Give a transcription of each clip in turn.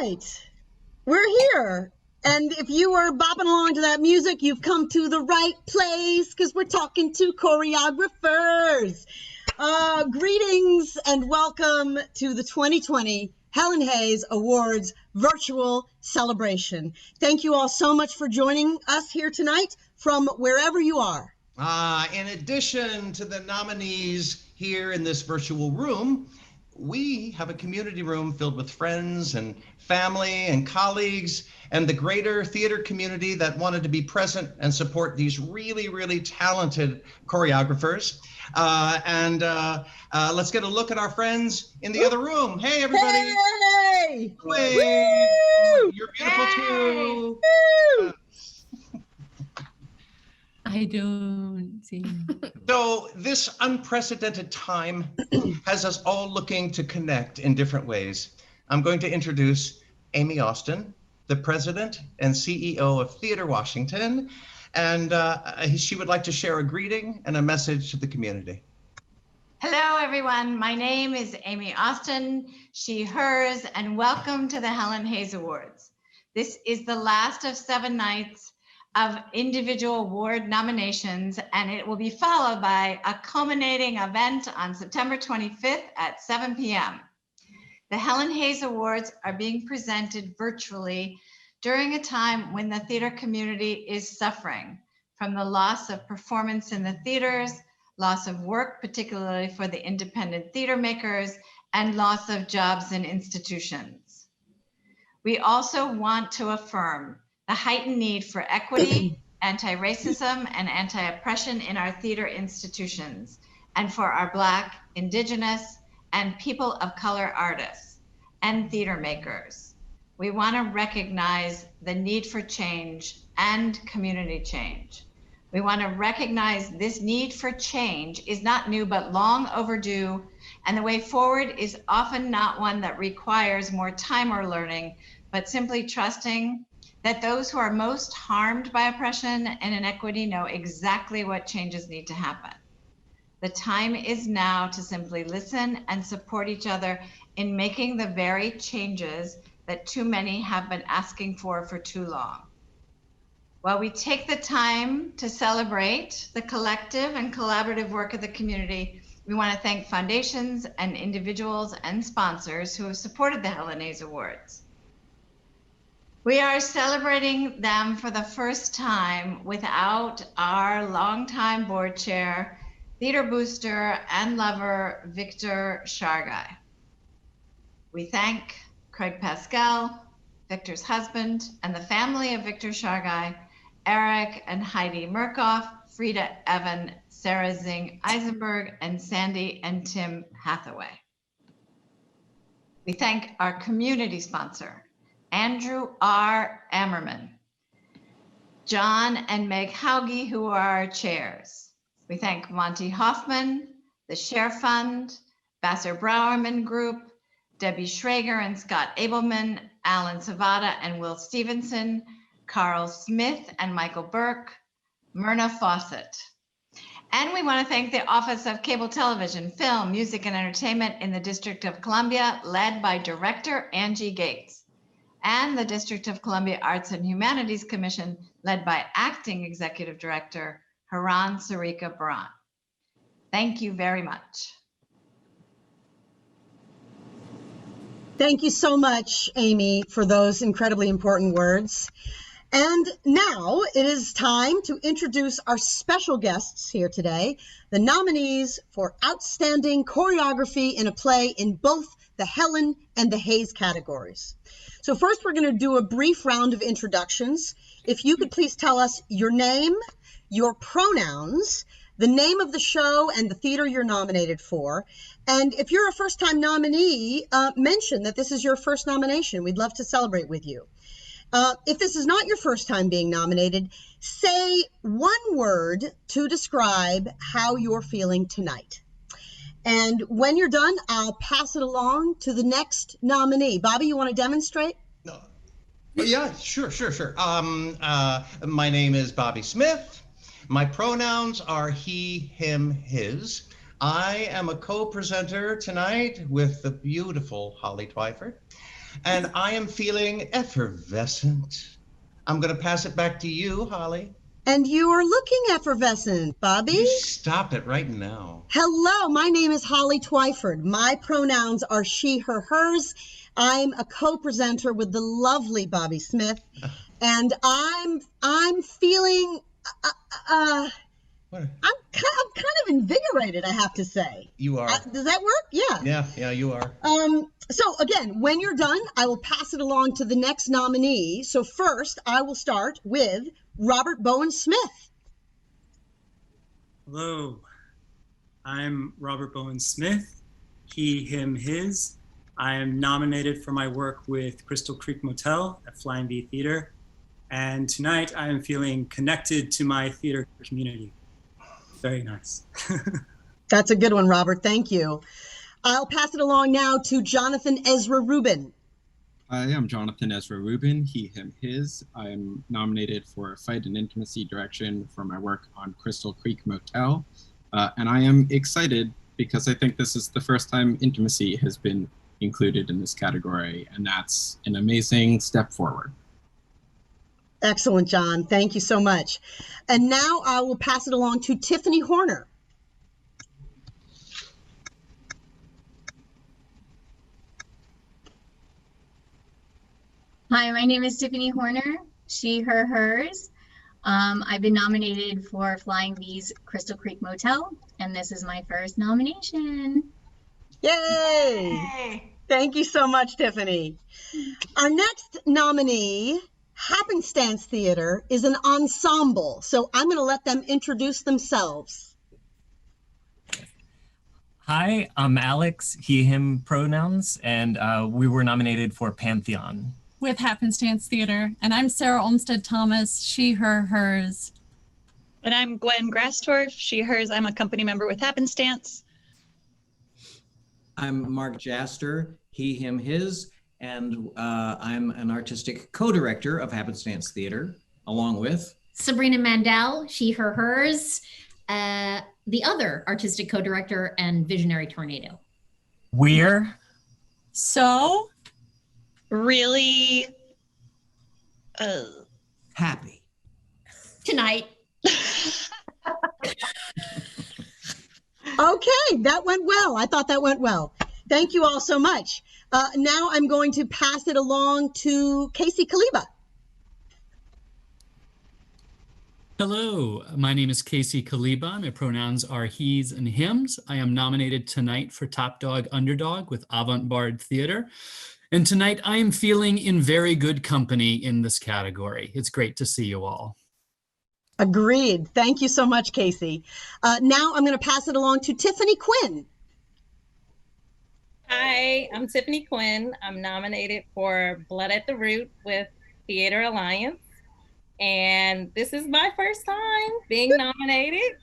right, we're here. And if you were bopping along to that music, you've come to the right place because we're talking to choreographers. Greetings and welcome to the 2020 Helen Hayes Awards virtual celebration. Thank you all so much for joining us here tonight from wherever you are. In addition to the nominees here in this virtual room, we have a community room filled with friends and family and colleagues and the greater theater community that wanted to be present and support these really, really talented choreographers. Let's get a look at our friends in the other room. Hey, everybody. Hey! Wave. You're beautiful too. I don't see. So this unprecedented time has us all looking to connect in different ways. I'm going to introduce Amy Austin, the president and CEO of Theater Washington, and she would like to share a greeting and a message to the community. Hello, everyone. My name is Amy Austin, she, hers, and welcome to the Helen Hayes Awards. This is the last of 7 nights of individual award nominations, and it will be followed by a culminating event on September 25th at 7 p.m. The Helen Hayes Awards are being presented virtually during a time when the theater community is suffering from the loss of performance in the theaters, loss of work, particularly for the independent theater makers, and loss of jobs in institutions. We also want to affirm the heightened need for equity, anti-racism, and anti-oppression in our theater institutions, and for our Black, Indigenous, and people of color artists and theater makers. We want to recognize the need for change and community change. We want to recognize this need for change is not new, but long overdue, and the way forward is often not one that requires more time or learning, but simply trusting that those who are most harmed by oppression and inequity know exactly what changes need to happen. The time is now to simply listen and support each other in making the very changes that too many have been asking for too long. While we take the time to celebrate the collective and collaborative work of the community, we want to thank foundations and individuals and sponsors who have supported the Helen Hayes Awards. We are celebrating them for the first time without our longtime board chair, theater booster and lover, Victor Shargai. We thank Craig Pascal, Victor's husband, and the family of Victor Shargai, Eric and Heidi Murkoff, Frida Evan, Sarah Zing Eisenberg, and Sandy and Tim Hathaway. We thank our community sponsor, Andrew R. Ammerman, John and Meg Hauge, who are our chairs. We thank Monty Hoffman, the Share Fund, Vassar Browerman Group, Debbie Schrager and Scott Abelman, Alan Savada and Will Stevenson, Carl Smith and Michael Burke, Myrna Fawcett. And we want to thank the Office of Cable Television, Film, Music, and Entertainment in the District of Columbia, led by Director Angie Gates, and the District of Columbia Arts and Humanities Commission, led by Acting Executive Director Haran Sarika Baran. Thank you very much. Thank you so much, Amy, for those incredibly important words. And now it is time to introduce our special guests here today, the nominees for Outstanding Choreography in a Play in both the Helen and the Hayes categories. So first, we're going to do a brief round of introductions. If you could please tell us your name, your pronouns, the name of the show and the theater you're nominated for. And if you're a first-time nominee, mention that this is your first nomination. We'd love to celebrate with you. If this is not your first time being nominated, say one word to describe how you're feeling tonight. And when you're done, I'll pass it along to the next nominee. Bobby, you want to demonstrate? No. Yeah, sure. My name is Bobby Smith. My pronouns are he, him, his. I am a co-presenter tonight with the beautiful Holly Twyford. And I am feeling effervescent. I'm going to pass it back to you, Holly. And you are looking effervescent, Bobby. You stop it right now. Hello, my name is Holly Twyford. My pronouns are she, her, hers. I'm a co-presenter with the lovely Bobby Smith, and I'm feeling What? I'm kind of invigorated, I have to say. You are. Does that work? Yeah. Yeah, you are. So again, when you're done, I will pass it along to the next nominee. So first, I will start with Robert Bowen Smith. Hello, I'm Robert Bowen Smith, he, him, his. I am nominated for my work with Crystal Creek Motel at Flying V Theater. And tonight I am feeling connected to my theater community. Very nice. That's a good one, Robert. Thank you. I'll pass it along now to Jonathan Ezra Rubin. Hi, I'm Jonathan Ezra Rubin, he, him, his. I am nominated for Fight and Intimacy Direction for my work on Crystal Creek Motel. And I am excited because I think this is the first time intimacy has been included in this category, and that's an amazing step forward. Excellent, John. Thank you so much. And now I will pass it along to Tiffany Horner. Hi, my name is Tiffany Horner, she, her, hers. I've been nominated for Flying V's Crystal Creek Motel, and this is my first nomination. Yay! Thank you so much, Tiffany. Our next nominee, Happenstance Theater, is an ensemble, so I'm going to let them introduce themselves. Hi, I'm Alex, he, him pronouns, and we were nominated for Pantheon. With Happenstance Theater. And I'm Sarah Olmsted Thomas, she, her, hers. And I'm Gwen Grasstorf, she, hers. I'm a company member with Happenstance. I'm Mark Jaster, he, him, his, and I'm an artistic co-director of Happenstance Theater, along with Sabrina Mandel, she, her, hers, the other artistic co-director and visionary Tornado. We're so really happy tonight. Okay, that went well. I thought that went well. Thank you all so much. Now I'm going to pass it along to Casey Kaliba. Hello, my name is Casey Kaliba. My pronouns are he's and hims. I am nominated tonight for Top Dog Underdog with Avant Bard Theater. And tonight I am feeling in very good company in this category. It's great to see you all. Agreed. Thank you so much, Casey. Now I'm going to pass it along to Tiffany Quinn. Hi, I'm Tiffany Quinn. I'm nominated for Blood at the Root with Theater Alliance. And this is my first time being nominated.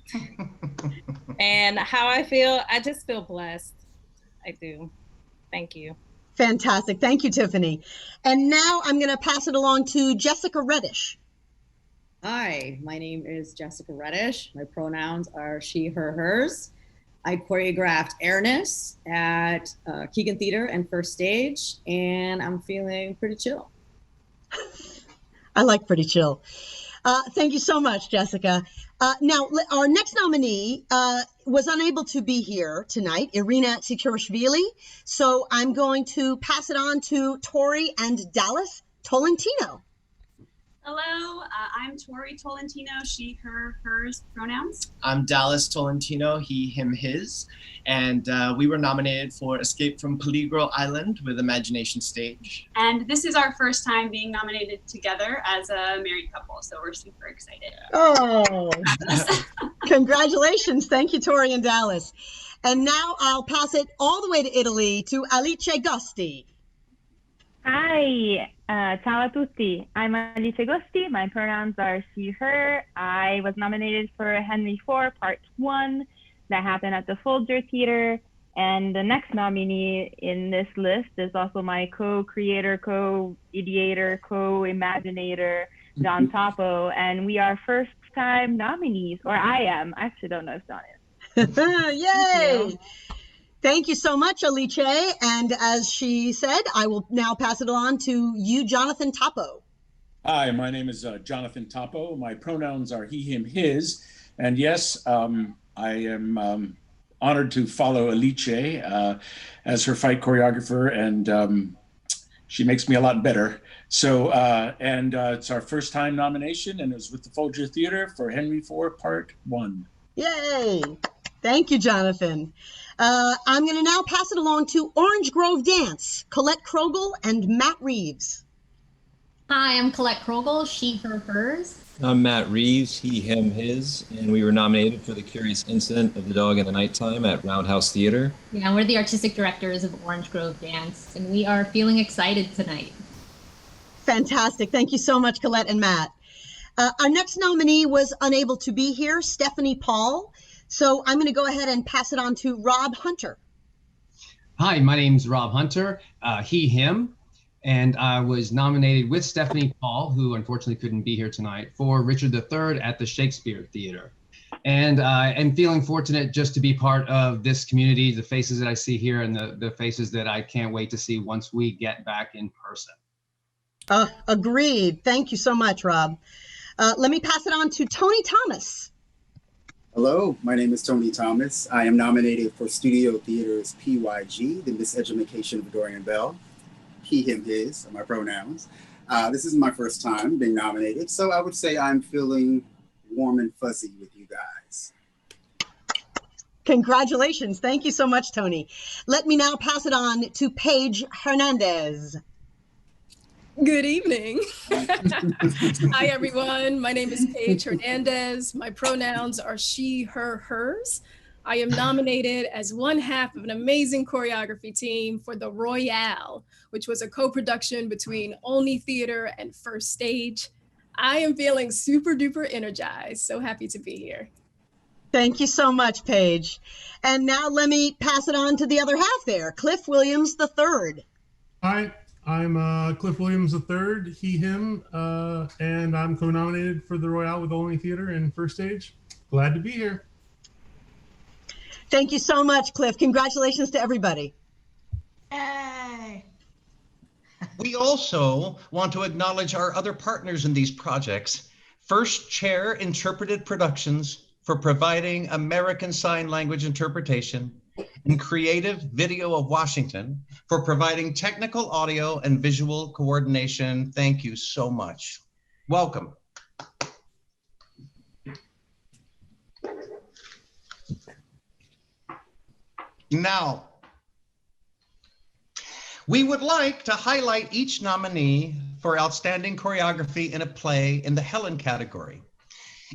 And how I feel, I just feel blessed. I do. Thank you. Fantastic. Thank you, Tiffany. And now I'm going to pass it along to Jessica Reddish. Hi, my name is Jessica Reddish. My pronouns are she, her, hers. I choreographed Airness at Keegan Theater and First Stage, and I'm feeling pretty chill. I like pretty chill. Thank you so much, Jessica. Now, our next nominee was unable to be here tonight, Irina Tsikurishvili. So I'm going to pass it on to Tori and Dallas Tolentino. Hello, I'm Tori Tolentino, she, her, hers pronouns. I'm Dallas Tolentino, he, him, his, and we were nominated for Escape from Peligro Island with Imagination Stage. And this is our first time being nominated together as a married couple, so we're super excited. Oh, congratulations. Thank you, Tori and Dallas. And now I'll pass it all the way to Italy to Alice Gosti. Hi, ciao a tutti. I'm Alice Gosti. My pronouns are she, her. I was nominated for Henry IV, Part 1. That happened at the Folger Theater. And the next nominee in this list is also my co-creator, co-ideator, co-imaginator, John Topo. And we are first-time nominees, or I am. I actually don't know if John is. Yay! Thank you so much, Alice. And as she said, I will now pass it on to you, Jonathan Topo. Hi, my name is Jonathan Topo. My pronouns are he, him, his. And yes, I am honored to follow Alice as her fight choreographer, and she makes me a lot better. So, it's our first time nomination, and it was with the Folger Theater for Henry IV, Part 1. Yay! Thank you, Jonathan. I'm going to now pass it along to Orange Grove Dance, Colette Krogel and Matt Reeves. Hi, I'm Colette Krogel, she, her, hers. I'm Matt Reeves, he, him, his, and we were nominated for The Curious Incident of the Dog in the Nighttime at Roundhouse Theater. Yeah, we're the artistic directors of Orange Grove Dance, and we are feeling excited tonight. Fantastic. Thank you so much, Colette and Matt. Our next nominee was unable to be here, Stephanie Paul. So I'm going to go ahead and pass it on to Rob Hunter. Hi, my name's Rob Hunter, he, him, and I was nominated with Stephanie Paul, who unfortunately couldn't be here tonight, for Richard III at the Shakespeare Theater. And I am feeling fortunate just to be part of this community, the faces that I see here and the faces that I can't wait to see once we get back in person. Agreed. Thank you so much, Rob. Let me pass it on to Tony Thomas. Hello, my name is Tony Thomas. I am nominated for Studio Theater's PYG, the Miseducation of Dorian Bell. He, him, his are my pronouns. This is my first time being nominated, so I would say I'm feeling warm and fuzzy with you guys. Congratulations. Thank you so much, Tony. Let me now pass it on to Paige Hernandez. Good evening. Hi, everyone. My name is Paige Hernandez. My pronouns are she, her, hers. I am nominated as one half of an amazing choreography team for The Royale, which was a co-production between Olney Theater and First Stage. I am feeling super duper energized. So happy to be here. Thank you so much, Paige. And now let me pass it on to the other half there, Cliff Williams III. Hi, I'm Cliff Williams III, he, him, and I'm co-nominated for The Royale with Olney Theater and First Stage. Glad to be here. Thank you so much, Cliff. Congratulations to everybody. Yay! We also want to acknowledge our other partners in these projects. First Chair Interpreted Productions for providing American Sign Language interpretation, and Creative Video of Washington for providing technical audio and visual coordination. Thank you so much. Welcome. Now, we would like to highlight each nominee for Outstanding Choreography in a Play in the Helen category.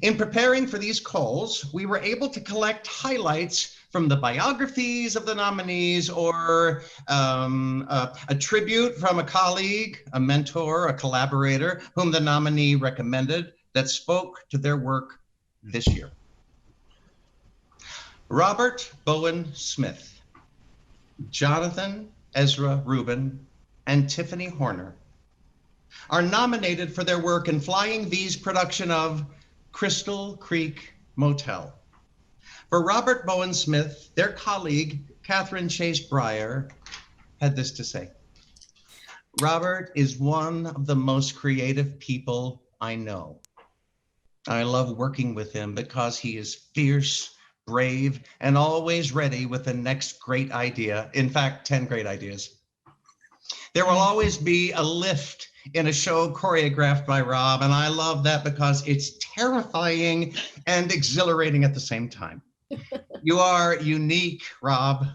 In preparing for these calls, we were able to collect highlights from the biographies of the nominees or a tribute from a colleague, a mentor, a collaborator whom the nominee recommended that spoke to their work this year. Robert Bowen Smith, Jonathan Ezra Rubin, and Tiffany Horner are nominated for their work in Flying V's production of Crystal Creek Motel. For Robert Bowen Smith, their colleague, Catherine Chase Breyer, had this to say. Robert is one of the most creative people I know. I love working with him because he is fierce, brave, and always ready with the next great idea. In fact, 10 great ideas. There will always be a lift in a show choreographed by Rob, and I love that because it's terrifying and exhilarating at the same time. You are unique, Rob,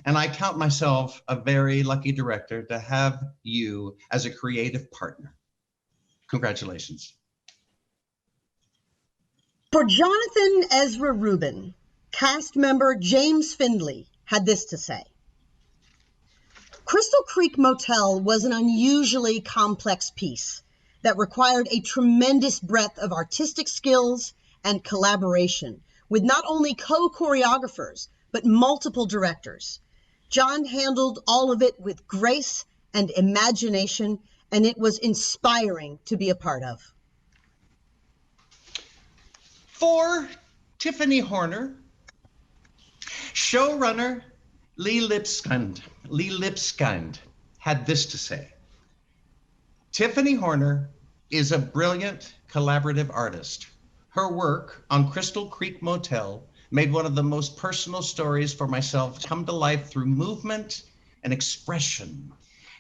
and I count myself a very lucky director to have you as a creative partner. Congratulations. For Jonathan Ezra Rubin, cast member James Findley had this to say. Crystal Creek Motel was an unusually complex piece that required a tremendous breadth of artistic skills and collaboration with not only co-choreographers, but multiple directors. John handled all of it with grace and imagination, and it was inspiring to be a part of. For Tiffany Horner, showrunner Lee Lipskind had this to say. Tiffany Horner is a brilliant collaborative artist. Her work on Crystal Creek Motel made one of the most personal stories for myself come to life through movement and expression.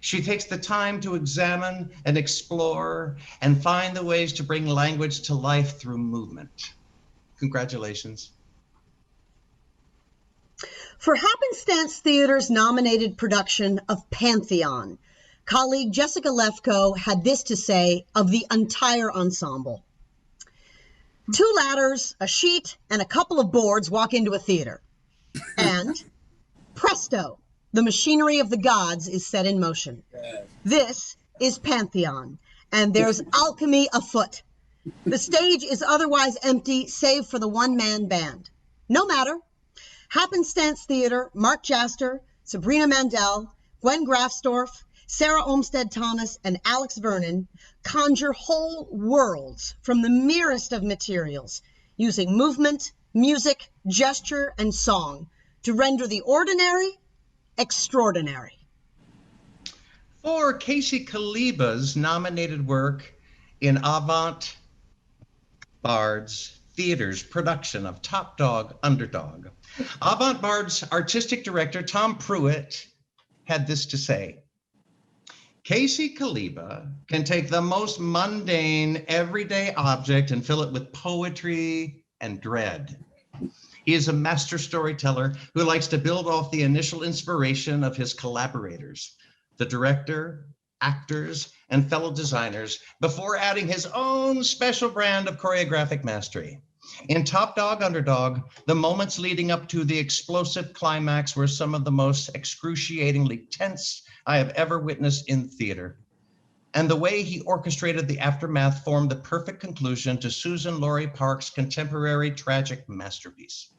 She takes the time to examine and explore and find the ways to bring language to life through movement. Congratulations. For Happenstance Theater's nominated production of Pantheon, colleague Jessica Lefko had this to say of the entire ensemble. 2 ladders, a sheet, and a couple of boards walk into a theater. And presto, the machinery of the gods is set in motion. This is Pantheon, and there's alchemy afoot. The stage is otherwise empty, save for the one-man band. No matter. Happenstance Theater, Mark Jaster, Sabrina Mandel, Gwen Grafsdorf, Sarah Olmsted Thomas, and Alex Vernon conjure whole worlds from the merest of materials, using movement, music, gesture, and song to render the ordinary extraordinary. For Casey Kaliba's nominated work in Avant Bard's Theater's production of Top Dog, Underdog, Avant Bard's artistic director, Tom Pruitt, had this to say. Casey Kaliba can take the most mundane, everyday object and fill it with poetry and dread. He is a master storyteller who likes to build off the initial inspiration of his collaborators, the director, actors, and fellow designers, before adding his own special brand of choreographic mastery. In Top Dog, Underdog, the moments leading up to the explosive climax were some of the most excruciatingly tense I have ever witnessed in theater. And the way he orchestrated the aftermath formed the perfect conclusion to Susan Laurie Park's contemporary tragic masterpiece.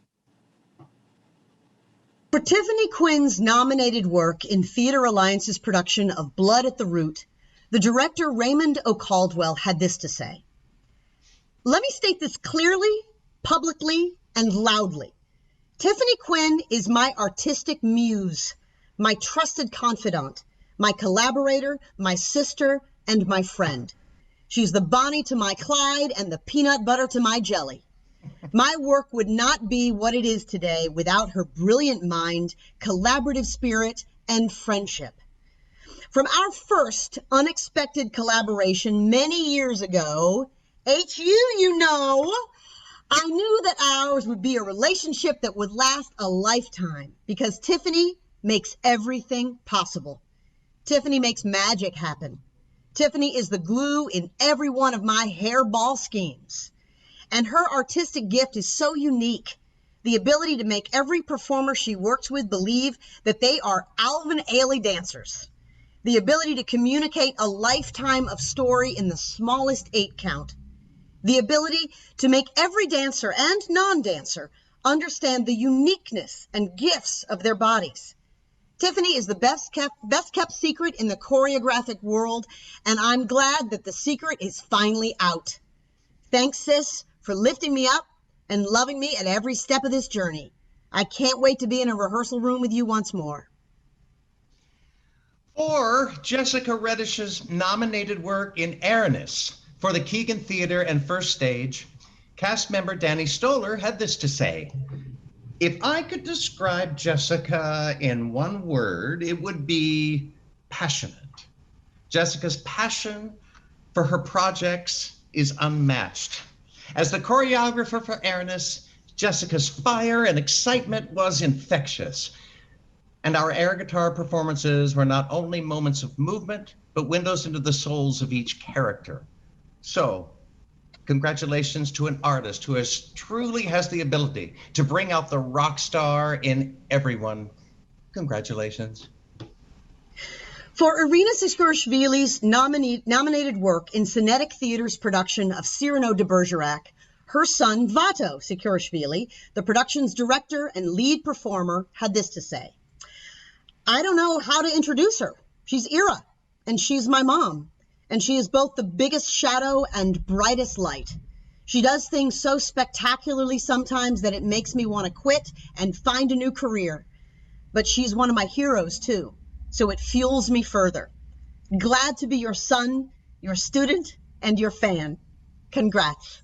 For Tiffany Quinn's nominated work in Theater Alliance's production of Blood at the Root, the director Raymond O. Caldwell had this to say. Let me state this clearly, publicly, and loudly. Tiffany Quinn is my artistic muse, my trusted confidant, my collaborator, my sister, and my friend. She's the Bonnie to my Clyde and the peanut butter to my jelly. My work would not be what it is today without her brilliant mind, collaborative spirit, and friendship. From our first unexpected collaboration many years ago, HU, you know, I knew that ours would be a relationship that would last a lifetime because Tiffany makes everything possible. Tiffany makes magic happen. Tiffany is the glue in every one of my hairball schemes. And her artistic gift is so unique. The ability to make every performer she works with believe that they are Alvin Ailey dancers. The ability to communicate a lifetime of story in the smallest 8 count. The ability to make every dancer and non-dancer understand the uniqueness and gifts of their bodies. Tiffany is the best kept secret in the choreographic world, and I'm glad that the secret is finally out. Thanks, sis, for lifting me up and loving me at every step of this journey. I can't wait to be in a rehearsal room with you once more. For Jessica Reddish's nominated work in Aranis for the Keegan Theater and First Stage, cast member Danny Stoller had this to say. If I could describe Jessica in one word, it would be passionate. Jessica's passion for her projects is unmatched. As the choreographer for Aranis, Jessica's fire and excitement was infectious. And our air guitar performances were not only moments of movement, but windows into the souls of each character. So, congratulations to an artist who truly has the ability to bring out the rock star in everyone. Congratulations. For Irina Sikorishvili's nominated work in Cinetic Theater's production of Cyrano de Bergerac, her son Vato Sikorishvili, the production's director and lead performer, had this to say. I don't know how to introduce her. She's Ira, and she's my mom, and she is both the biggest shadow and brightest light. She does things so spectacularly sometimes that it makes me want to quit and find a new career. but she's one of my heroes too. So it fuels me further. Glad to be your son, your student, and your fan. Congrats.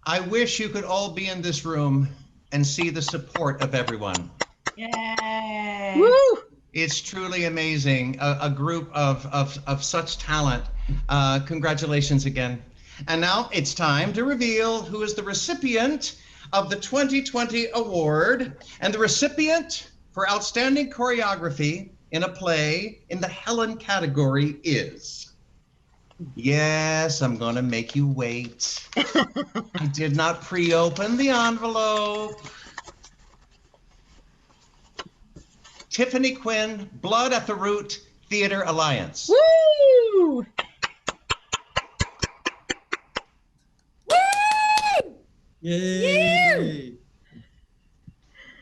I wish you could all be in this room and see the support of everyone. Yay. Woo! It's truly amazing. A group of such talent. Congratulations again. And now it's time to reveal who is the recipient of the 2020 award. And the recipient for Outstanding Choreography in a Play in the Helen category is... Yes, I'm gonna make you wait. I did not pre-open the envelope. Tiffany Quinn, Blood at the Root Theater Alliance. Woo! Yay!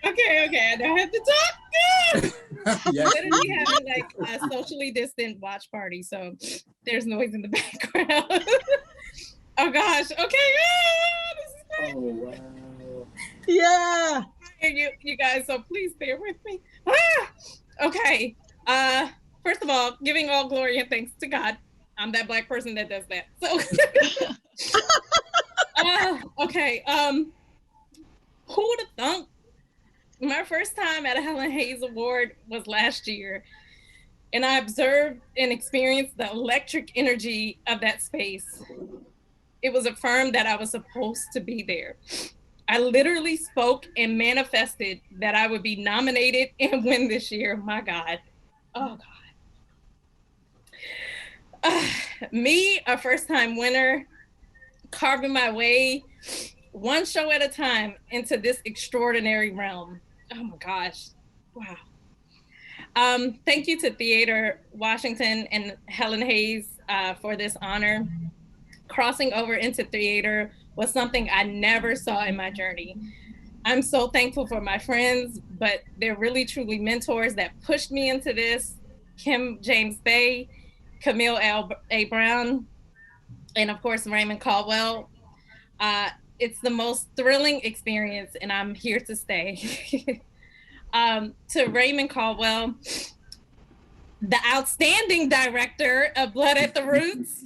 Okay, I don't have to talk. Yes. Literally having like a socially distant watch party, so there's noise in the background. Oh gosh. Okay. This is great. Oh, wow. Yeah. You guys, so please bear with me. Okay. First of all, giving all glory and thanks to God. I'm that Black person that does that. So okay. Who would have thunk? My first time at a Helen Hayes Award was last year, and I observed and experienced the electric energy of that space. It was affirmed that I was supposed to be there. I literally spoke and manifested that I would be nominated and win this year. My God. Oh God. Me, a first-time winner, carving my way one show at a time into this extraordinary realm. Oh my gosh. Wow. Thank you to Theater Washington and Helen Hayes for this honor. Crossing over into theater was something I never saw in my journey. I'm so thankful for my friends, but they're really truly mentors that pushed me into this. Kim James Bay, Camille A. Brown, and of course, Raymond Caldwell. It's the most thrilling experience, and I'm here to stay. To Raymond Caldwell, the outstanding director of Blood at the Roots,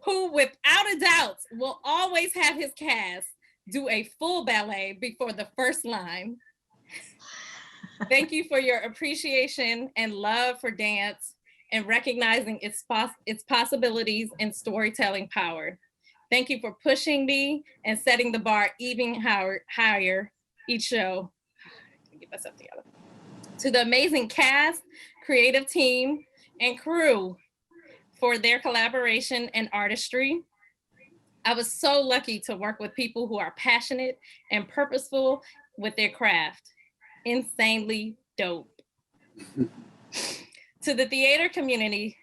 who without a doubt will always have his cast do a full ballet before the first line. Thank you for your appreciation and love for dance and recognizing its possibilities and storytelling power. Thank you for pushing me and setting the bar even higher each show. Get myself together. To the amazing cast, creative team, and crew for their collaboration and artistry. I was so lucky to work with people who are passionate and purposeful with their craft. Insanely dope. To the theater community,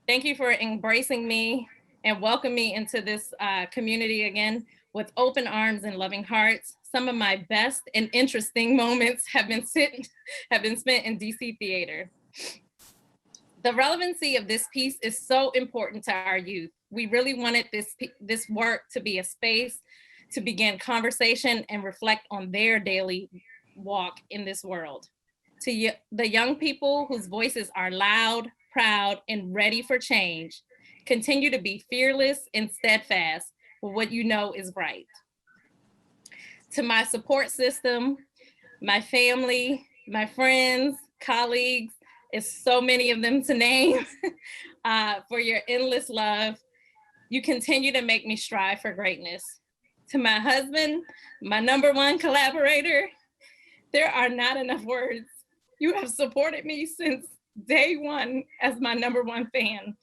thank you for embracing me and welcoming me into this community again with open arms and loving hearts. Some of my best and interesting moments have been spent in DC theater. The relevancy of this piece is so important to our youth. We really wanted this work to be a space to begin conversation and reflect on their daily walk in this world. To the young people whose voices are loud, proud, and ready for change, continue to be fearless and steadfast with what you know is right. To my support system, my family, my friends, colleagues, it's so many of them to name, for your endless love. You continue to make me strive for greatness. To my husband, my #1 collaborator, there are not enough words. You have supported me since day one as my #1 fan.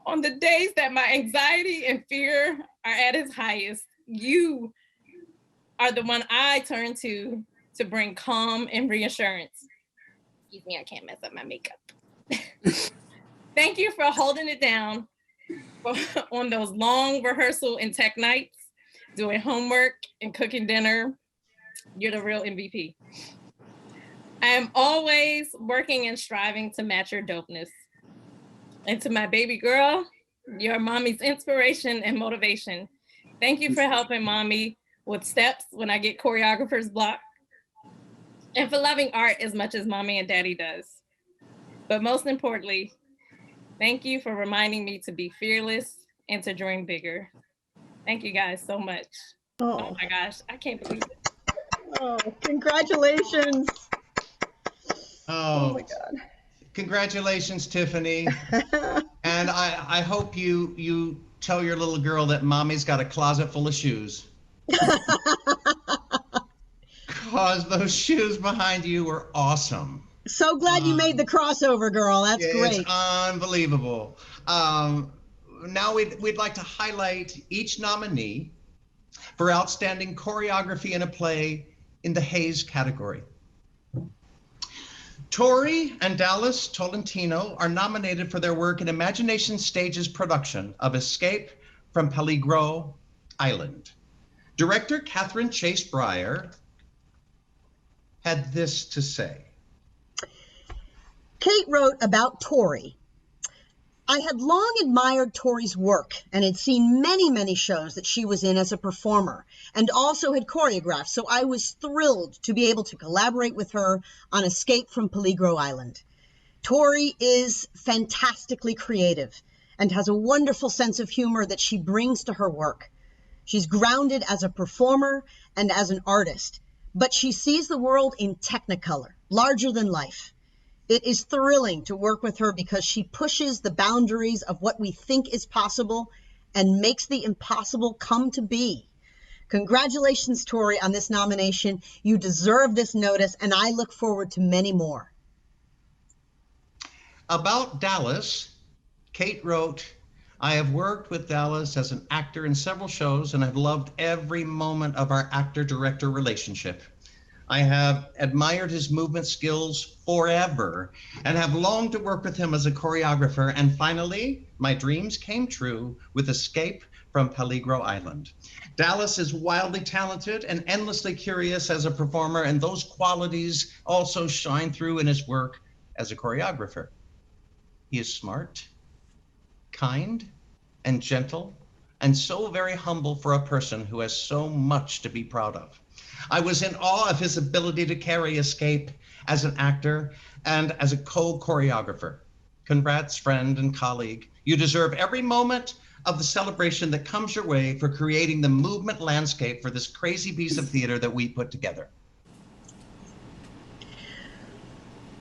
On the days that my anxiety and fear are at its highest, you are the one I turn to bring calm and reassurance. Excuse me, I can't mess up my makeup. Thank you for holding it down on those long rehearsal and tech nights, doing homework and cooking dinner. You're the real MVP. I am always working and striving to match your dopeness. And to my baby girl, you're mommy's inspiration and motivation. Thank you for helping mommy with steps when I get choreographer's block, and for loving art as much as mommy and daddy does. But most importantly, thank you for reminding me to be fearless and to dream bigger. Thank you guys so much. Oh my gosh, I can't believe it. Oh, congratulations. Oh, my God. Congratulations, Tiffany. And I hope you tell your little girl that mommy's got a closet full of shoes. Because those shoes behind you were awesome. So glad you made the crossover, girl. That's great. It's unbelievable. Now we'd like to highlight each nominee for outstanding choreography in a play in the Hayes category. Tori and Dallas Tolentino are nominated for their work in Imagination Stage's production of Escape from Peligro Island. Director Catherine Chase Breyer had this to say. Kate wrote about Tori. I had long admired Tori's work and had seen many, many shows that she was in as a performer and also had choreographed, so I was thrilled to be able to collaborate with her on Escape from Peligro Island. Tori is fantastically creative and has a wonderful sense of humor that she brings to her work. She's grounded as a performer and as an artist, but she sees the world in technicolor, larger than life. It is thrilling to work with her because she pushes the boundaries of what we think is possible and makes the impossible come to be. Congratulations, Tori, on this nomination. You deserve this notice, and I look forward to many more. About Dallas, Kate wrote, I have worked with Dallas as an actor in several shows and I've loved every moment of our actor-director relationship. I have admired his movement skills forever and have longed to work with him as a choreographer. And finally, my dreams came true with Escape from Peligro Island. Dallas is wildly talented and endlessly curious as a performer, and those qualities also shine through in his work as a choreographer. He is smart, kind, and gentle, and so very humble for a person who has so much to be proud of. I was in awe of his ability to carry Escape as an actor and as a co-choreographer. Congrats, friend and colleague. You deserve every moment of the celebration that comes your way for creating the movement landscape for this crazy piece of theater that we put together.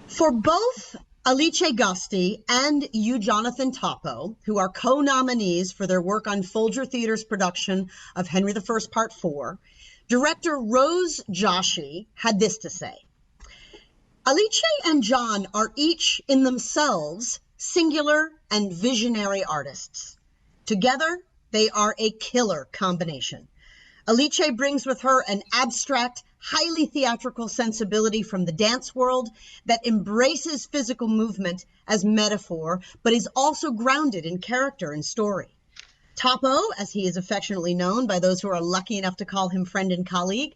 For both Alice Gusti and you, Jonathan Topo, who are co-nominees for their work on Folger Theater's production of Henry I, Part 4, director Rose Joshi had this to say. Alice and John are each in themselves singular and visionary artists. Together, they are a killer combination. Alice brings with her an abstract, highly theatrical sensibility from the dance world that embraces physical movement as metaphor, but is also grounded in character and story. Topo, as he is affectionately known by those who are lucky enough to call him friend and colleague,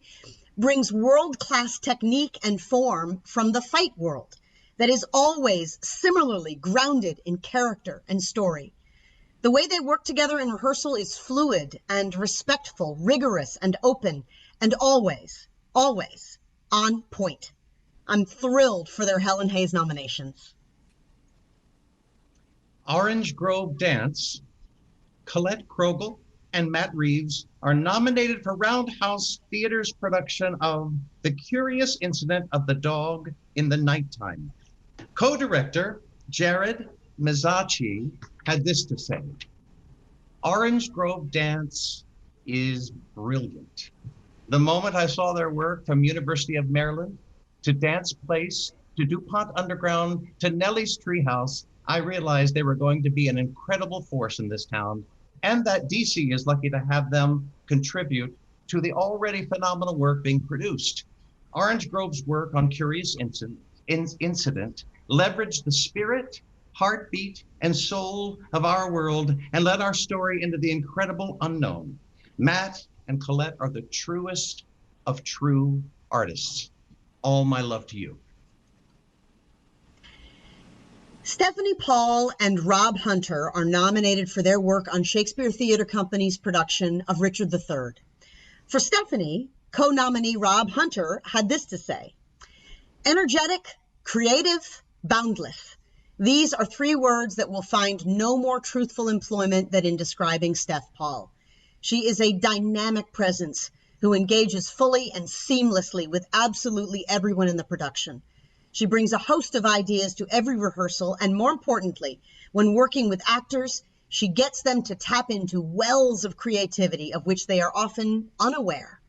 brings world-class technique and form from the fight world that is always similarly grounded in character and story. The way they work together in rehearsal is fluid and respectful, rigorous and open, and always, always on point. I'm thrilled for their Helen Hayes nominations. Orange Grove Dance, Colette Krogel and Matt Reeves are nominated for Roundhouse Theater's production of The Curious Incident of the Dog in the Nighttime. Co-director Jared Mizzachi had this to say. Orange Grove Dance is brilliant. The moment I saw their work from University of Maryland to Dance Place to DuPont Underground to Nellie's Treehouse, I realized they were going to be an incredible force in this town, and that DC is lucky to have them contribute to the already phenomenal work being produced. Orange Grove's work on Curious Incident leveraged the spirit, heartbeat, and soul of our world and led our story into the incredible unknown. Matt and Colette are the truest of true artists. All my love to you. Stephanie Paul and Rob Hunter are nominated for their work on Shakespeare Theatre Company's production of Richard III. For Stephanie, co-nominee Rob Hunter had this to say: energetic, creative, boundless. These are three words that will find no more truthful employment than in describing Steph Paul. She is a dynamic presence who engages fully and seamlessly with absolutely everyone in the production. She brings a host of ideas to every rehearsal, and more importantly, when working with actors, she gets them to tap into wells of creativity of which they are often unaware.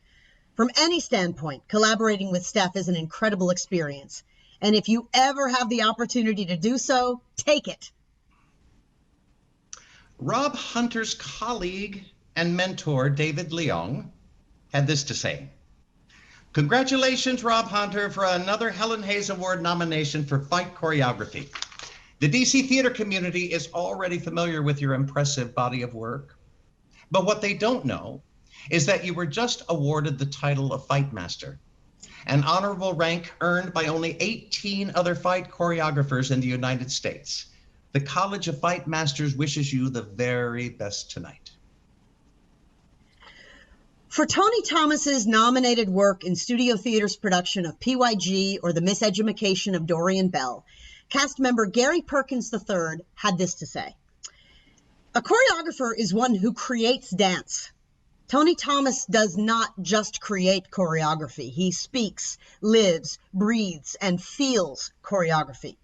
From any standpoint, collaborating with Steph is an incredible experience. And if you ever have the opportunity to do so, take it. Rob Hunter's colleague and mentor, David Leong, had this to say: congratulations, Rob Hunter, for another Helen Hayes Award nomination for fight choreography. The DC theater community is already familiar with your impressive body of work, but what they don't know is that you were just awarded the title of Fight Master, an honorable rank earned by only 18 other fight choreographers in the United States. The College of Fight Masters wishes you the very best tonight. For Tony Thomas's nominated work in Studio Theater's production of PYG or The Miseducation of Dorian Bell, cast member Gary Perkins III had this to say: a choreographer is one who creates dance. Tony Thomas does not just create choreography. He speaks, lives, breathes, and feels choreography.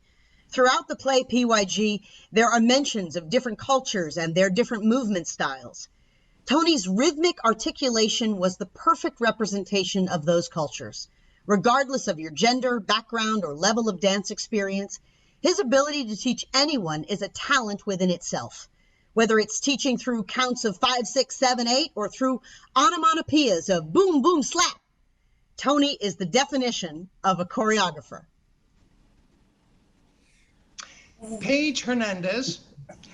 Throughout the play PYG, there are mentions of different cultures and their different movement styles. Tony's rhythmic articulation was the perfect representation of those cultures. Regardless of your gender, background, or level of dance experience, his ability to teach anyone is a talent within itself. Whether it's teaching through counts of 5, 6, 7, 8, or through onomatopoeias of boom, boom, slap, Tony is the definition of a choreographer. Paige Hernandez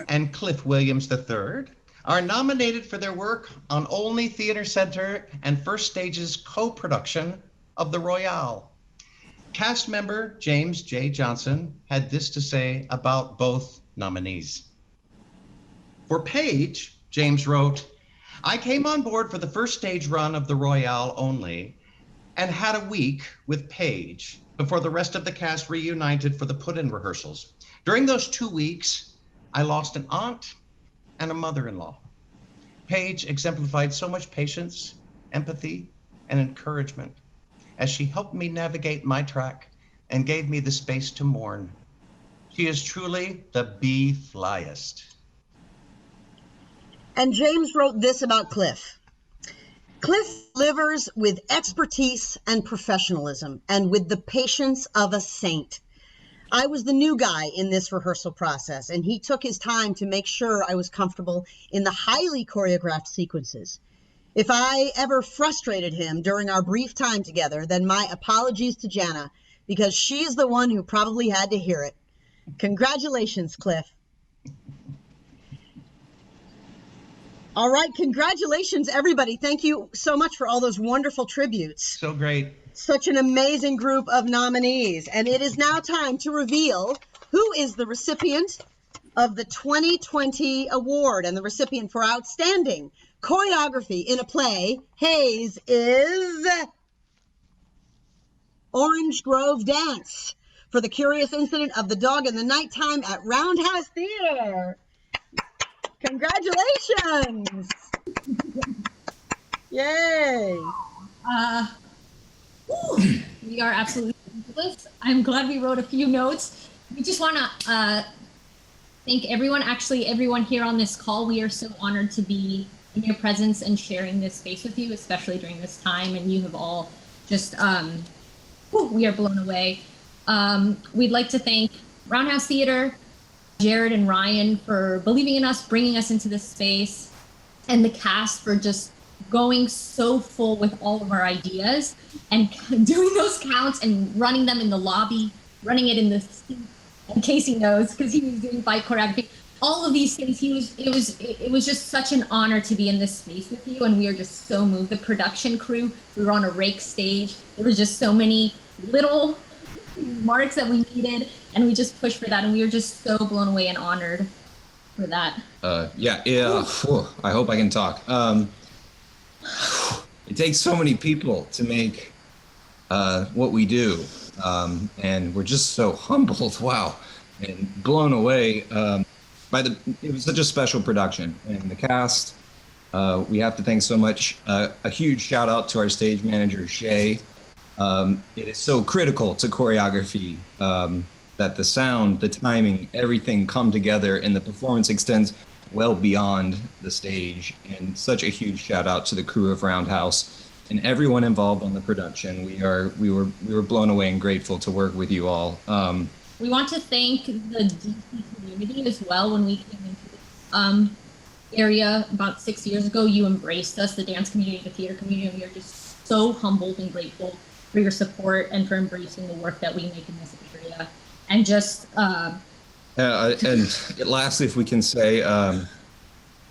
and Cliff Williams III are nominated for their work on Only Theater Center and First Stage's co-production of The Royale. Cast member James J. Johnson had this to say about both nominees. For Paige, James wrote, I came on board for the first stage run of The Royale only and had a week with Paige before the rest of the cast reunited for the put-in rehearsals. During those 2 weeks, I lost an aunt and a mother-in-law. Paige exemplified so much patience, empathy, and encouragement as she helped me navigate my track and gave me the space to mourn. She is truly the B-flyest. And James wrote this about Cliff. Cliff delivers with expertise and professionalism and with the patience of a saint. I was the new guy in this rehearsal process, and he took his time to make sure I was comfortable in the highly choreographed sequences. If I ever frustrated him during our brief time together, then my apologies to Jana, because she's the one who probably had to hear it. Congratulations, Cliff. All right, congratulations, everybody. Thank you so much for all those wonderful tributes. So great. Such an amazing group of nominees. And it is now time to reveal who is the recipient of the 2020 award. And the recipient for outstanding choreography in a play, Hayes, is Orange Grove Dance for The Curious Incident of the Dog in the Nighttime at Roundhouse Theater. Congratulations! Yay! We are absolutely fabulous. I'm glad we wrote a few notes. We just want to thank everyone, actually everyone here on this call. We are so honored to be in your presence and sharing this space with you, especially during this time. And you have all just, we are blown away. We'd like to thank Roundhouse Theater, Jared and Ryan for believing in us, bringing us into this space, and the cast for just going so full with all of our ideas and doing those counts and running them in the lobby, running it in the seat. And Casey knows because he was doing fight choreography. All of these things, it was just such an honor to be in this space with you, and we are just so moved. The production crew, we were on a rake stage. There was just so many little marks that we needed, and we just pushed for that, and we were just so blown away and honored for that. I hope I can talk. it takes so many people to make what we do. And we're just so humbled, wow, and blown away it was such a special production. And the cast, we have to thank so much. A huge shout out to our stage manager, Shay. It is so critical to choreography that the sound, the timing, everything come together, and the performance extends well beyond the stage. And such a huge shout out to the crew of Roundhouse and everyone involved on the production. We were blown away and grateful to work with you all. We want to thank the DC community as well. When we came into this area about 6 years ago, you embraced us, the dance community, the theater community, and we are just so humbled and grateful for your support and for embracing the work that we make in this area. And just and lastly, if we can say,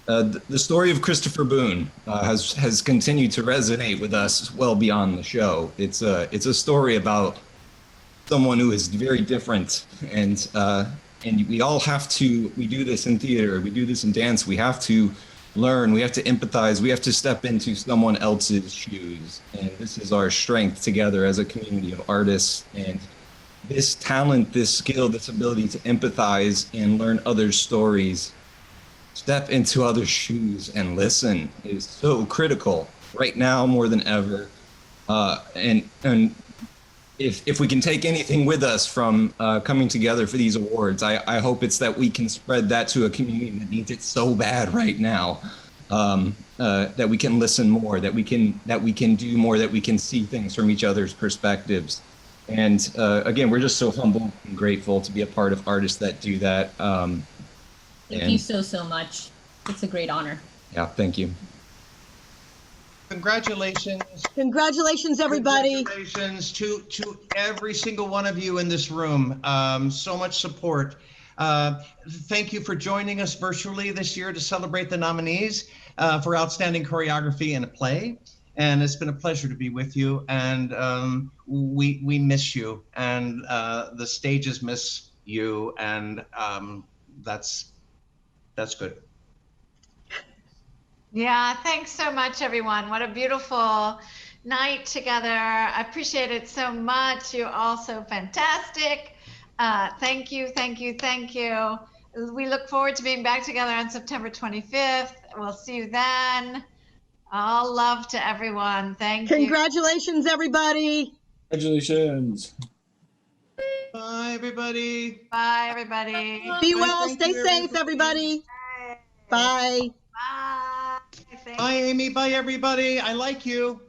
the story of Christopher Boone has continued to resonate with us well beyond the show. It's a story about someone who is very different, and we all have to. We do this in theater, we do this in dance. We have to learn, we have to empathize, we have to step into someone else's shoes, and this is our strength together as a community of artists. And this talent, this skill, this ability to empathize and learn others' stories, step into others' shoes and listen is so critical right now more than ever. And if we can take anything with us from coming together for these awards, I hope it's that we can spread that to a community that needs it so bad right now. That we can listen more, that we can do more, that we can see things from each other's perspectives. And again, we're just so humble and grateful to be a part of artists that do that. thank you so much. It's a great honor. Yeah, thank you. Congratulations. Congratulations, everybody. Congratulations to every single one of you in this room. So much support. Thank you for joining us virtually this year to celebrate the nominees for Outstanding Choreography in a Play. And it's been a pleasure to be with you. And we miss you. And the stages miss you. And that's good. Yeah, thanks so much, everyone. What a beautiful night together. I appreciate it so much. You're all so fantastic. Thank you, thank you, thank you. We look forward to being back together on September 25th. We'll see you then. All love to everyone. Thank you. Congratulations, everybody. Congratulations. Bye, everybody. Bye, everybody. Be well, stay safe, everybody. Bye. Bye. Bye, Amy. Bye, everybody. I like you.